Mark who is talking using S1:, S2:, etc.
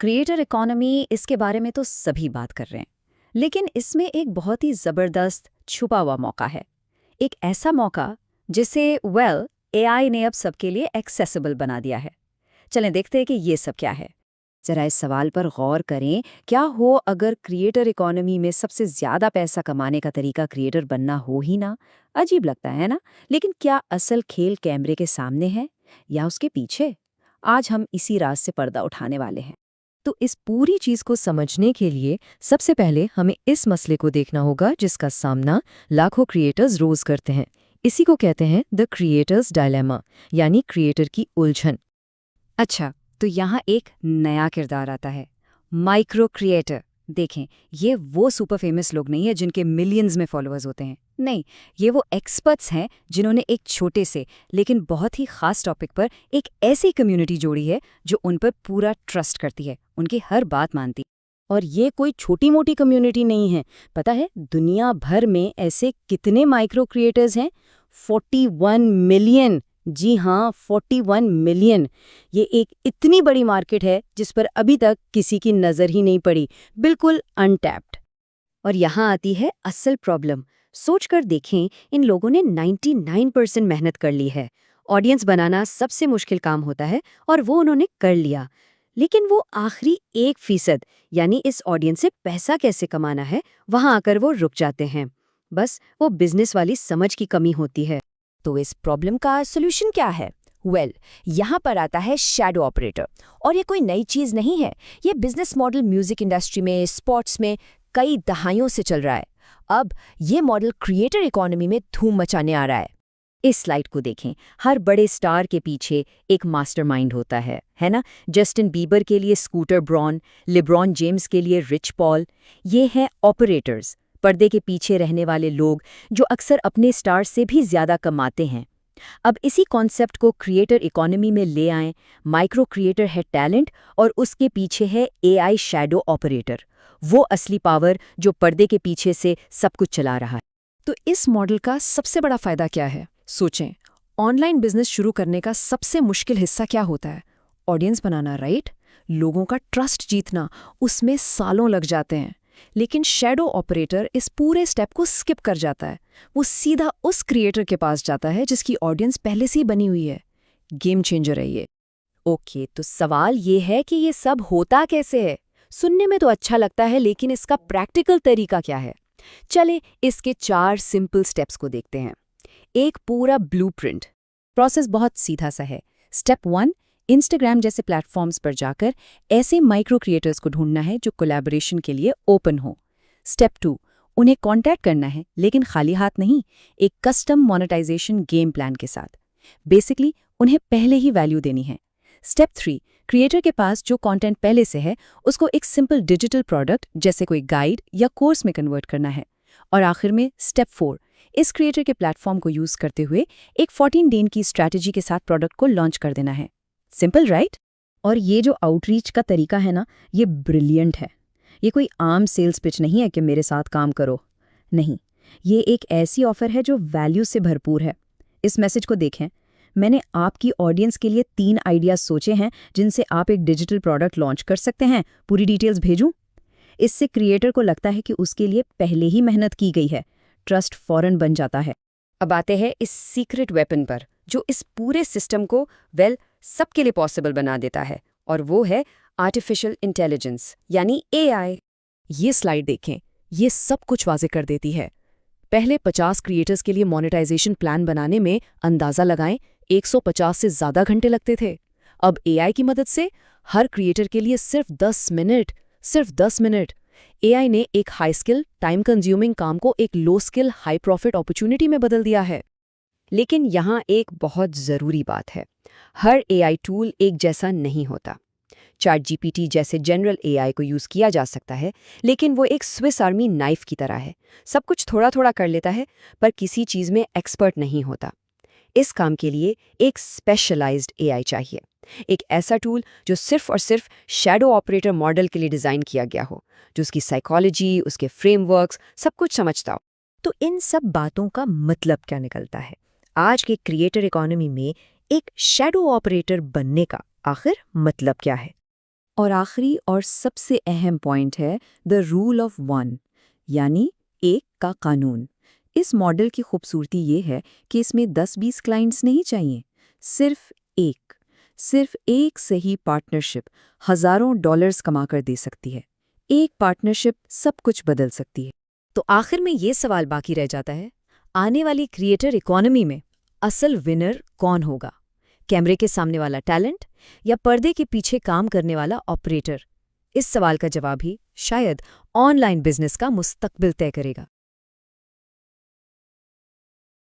S1: Creator economy, इसके बारे में तो सभी बात कर रहे हैं। लेकिन इसमें एक बहुत ही ज़बरदस्त छुपा हुआ मौका है। एक ऐसा मौका जिसे एआई ने अब सबके लिए एक्सेसिबल बना दिया है। चलें देखते हैं कि ये सब क्या है। जरा इस सवाल पर गौर करें, क्या हो अगर क्रिएटर इकोनॉमी में सबसे ज़्यादा पैसा कमाने का तरीका क्रिएटर बनना हो ही ना। अजीब लगता है ना। लेकिन क्या असल खेल कैमरे के सामने है या उसके पीछे? आज हम इसी राज से पर्दा उठाने वाले हैं।
S2: तो इस पूरी चीज को समझने के लिए सबसे पहले हमें इस मसले को देखना होगा जिसका सामना लाखों क्रिएटर्स रोज करते हैं। इसी को कहते हैं द क्रिएटर्स डायलेमा, यानी क्रिएटर की उलझन।
S1: अच्छा, तो यहाँ एक नया किरदार आता है, माइक्रो क्रिएटर। देखें, ये वो सुपर फेमस लोग नहीं है जिनके मिलियंस में फॉलोअर्स होते हैं। नहीं, ये वो एक्सपर्ट्स हैं जिन्होंने एक छोटे से लेकिन बहुत ही खास टॉपिक पर एक ऐसी कम्युनिटी जोड़ी है जो उन पर पूरा ट्रस्ट करती है, उनकी हर बात मानती है।
S3: और ये कोई छोटी मोटी कम्युनिटी नहीं है। पता है दुनिया भर में ऐसे कितने माइक्रो क्रिएटर्स हैं? 41 मिलियन। जी हाँ, 41 मिलियन। ये एक इतनी बड़ी मार्केट है जिस पर अभी तक किसी की नज़र ही नहीं पड़ी, बिल्कुल अनटैप्ड।
S1: और यहाँ आती है असल प्रॉब्लम। सोचकर देखें, इन लोगों ने 99% मेहनत कर ली है। ऑडियंस बनाना सबसे मुश्किल काम होता है और वो उन्होंने कर लिया। लेकिन वो आखिरी 1% यानी इस ऑडियंस से पैसा कैसे कमाना है, वहां आकर वो रुक जाते हैं। बस वो बिजनेस वाली समझ की कमी होती है।
S4: तो इस प्रॉब्लम का सॉल्यूशन क्या है? यहाँ पर आता है शैडो ऑपरेटर। और ये कोई नई चीज़ नहीं है। ये बिजनेस मॉडल म्यूजिक इंडस्ट्री में, स्पोर्ट्स में कई दहाइयों से चल रहा है। अब ये मॉडल क्रिएटर इकोनॉमी में धूम मचाने आ रहा है।
S1: इस स्लाइड को देखें, हर बड़े स्टार के पीछे एक मास्टरमाइंड होता है ना। जस्टिन बीबर के लिए स्कूटर ब्रॉन, लिब्रॉन जेम्स के लिए रिच पॉल। ये हैं ऑपरेटर्स, पर्दे के पीछे रहने वाले लोग जो अक्सर अपने स्टार से भी ज्यादा कमाते हैं। अब इसी कॉन्सेप्ट को क्रिएटर इकोनॉमी में ले आएं। माइक्रो क्रिएटर है टैलेंट और उसके पीछे है एआई शैडो ऑपरेटर, वो असली पावर जो पर्दे के पीछे से सब कुछ चला रहा है।
S2: तो इस मॉडल का सबसे बड़ा फायदा क्या है? सोचें, ऑनलाइन बिजनेस शुरू करने का सबसे मुश्किल हिस्सा क्या होता है? ऑडियंस बनाना, राइट? लोगों का ट्रस्ट जीतना, उसमें सालों लग जाते हैं। लेकिन शैडो ऑपरेटर इस पूरे स्टेप को स्किप कर जाता है। वो सीधा उस क्रिएटर के पास जाता है जिसकी ऑडियंस पहले से ही बनी हुई है। गेम चेंजर है ये।
S4: ओके, तो सवाल ये है कि ये सब होता कैसे है? सुनने में तो अच्छा लगता है, लेकिन इसका प्रैक्टिकल तरीका क्या है? चले इसके 4 सिंपल स्टेप्स को देखते हैं। एक पूरा ब्लूप्रिंट।
S1: प्रोसेस बहुत सीधा सा है। स्टेप 1, इंस्टाग्राम जैसे प्लेटफॉर्म्स पर जाकर ऐसे माइक्रो क्रिएटर्स को ढूंढना है जो कोलैबोरेशन के लिए ओपन हो। स्टेप 2, उन्हें कांटेक्ट करना है, लेकिन खाली हाथ नहीं, एक कस्टम मोनेटाइजेशन गेम प्लान के साथ। बेसिकली उन्हें पहले ही वैल्यू देनी है। स्टेप 3, क्रिएटर के पास जो कंटेंट पहले से है उसको एक सिंपल डिजिटल प्रोडक्ट जैसे कोई गाइड या कोर्स में कन्वर्ट करना है। और आखिर में स्टेप 4, इस क्रिएटर के प्लेटफॉर्म को यूज करते हुए एक 14 दिन की स्ट्रैटेजी के साथ प्रोडक्ट को लॉन्च कर देना है। Simple, right? और ये जो आउटरीच का तरीका है ना, ये ब्रिलियंट है। ये कोई आम सेल्स पिच नहीं है कि मेरे साथ काम करो। नहीं, ये एक ऐसी ऑफर है जो वैल्यू से भरपूर है। इस मैसेज को देखें, मैंने आपकी ऑडियंस के लिए 3 आइडियाज सोचे हैं जिनसे आप एक डिजिटल प्रोडक्ट लॉन्च कर सकते हैं। पूरी डिटेल्स भेजूं? इससे क्रिएटर को लगता है कि उसके लिए पहले ही मेहनत की गई है। ट्रस्ट फौरन बन जाता है।
S4: अब आते हैं इस सीक्रेट वेपन पर जो इस पूरे सिस्टम को सबके लिए पॉसिबल बना देता है, और वो है आर्टिफिशियल इंटेलिजेंस यानी एआई।
S2: ये स्लाइड देखें, ये सब कुछ वाजे कर देती है। पहले 50 क्रिएटर्स के लिए मोनेटाइजेशन प्लान बनाने में अंदाजा लगाएं 150 से ज़्यादा घंटे लगते थे। अब एआई की मदद से हर क्रिएटर के लिए सिर्फ 10 मिनट एआई ने एक हाई स्किल टाइम कंज्यूमिंग काम को एक लो स्किल हाई प्रॉफिट अपॉर्चुनिटी में बदल दिया है।
S4: लेकिन यहाँ एक बहुत ज़रूरी बात है, हर एआई टूल एक जैसा नहीं होता। ChatGPT जैसे जनरल एआई को यूज़ किया जा सकता है, लेकिन वो एक स्विस आर्मी नाइफ की तरह है। सब कुछ थोड़ा थोड़ा कर लेता है, पर किसी चीज़ में एक्सपर्ट नहीं होता। इस काम के लिए एक स्पेशलाइज्ड एआई चाहिए, एक ऐसा टूल जो सिर्फ और सिर्फ शैडो ऑपरेटर मॉडल के लिए डिज़ाइन किया गया हो, जो उसकी साइकोलॉजी, उसके फ्रेमवर्क्स सब कुछ समझता हो।
S2: तो इन सब बातों का मतलब क्या निकलता है? आज के क्रिएटर इकोनॉमी में एक शैडो ऑपरेटर बनने का आखिर मतलब क्या है?
S1: और आखिरी और सबसे अहम पॉइंट है द रूल ऑफ वन, यानी एक का कानून। इस मॉडल की खूबसूरती ये है कि इसमें 10-20 क्लाइंट्स नहीं चाहिए, सिर्फ एक सही पार्टनरशिप हज़ारों डॉलर्स कमाकर दे सकती है। एक पार्टनरशिप सब कुछ बदल सकती है।
S2: तो आखिर में ये सवाल बाकी रह जाता है, आने वाली क्रिएटर इकोनॉमी में असल विनर कौन होगा? कैमरे के सामने वाला टैलेंट या पर्दे के पीछे काम करने वाला ऑपरेटर? इस सवाल का जवाब ही शायद ऑनलाइन बिजनेस का मुस्तकबिल तय करेगा।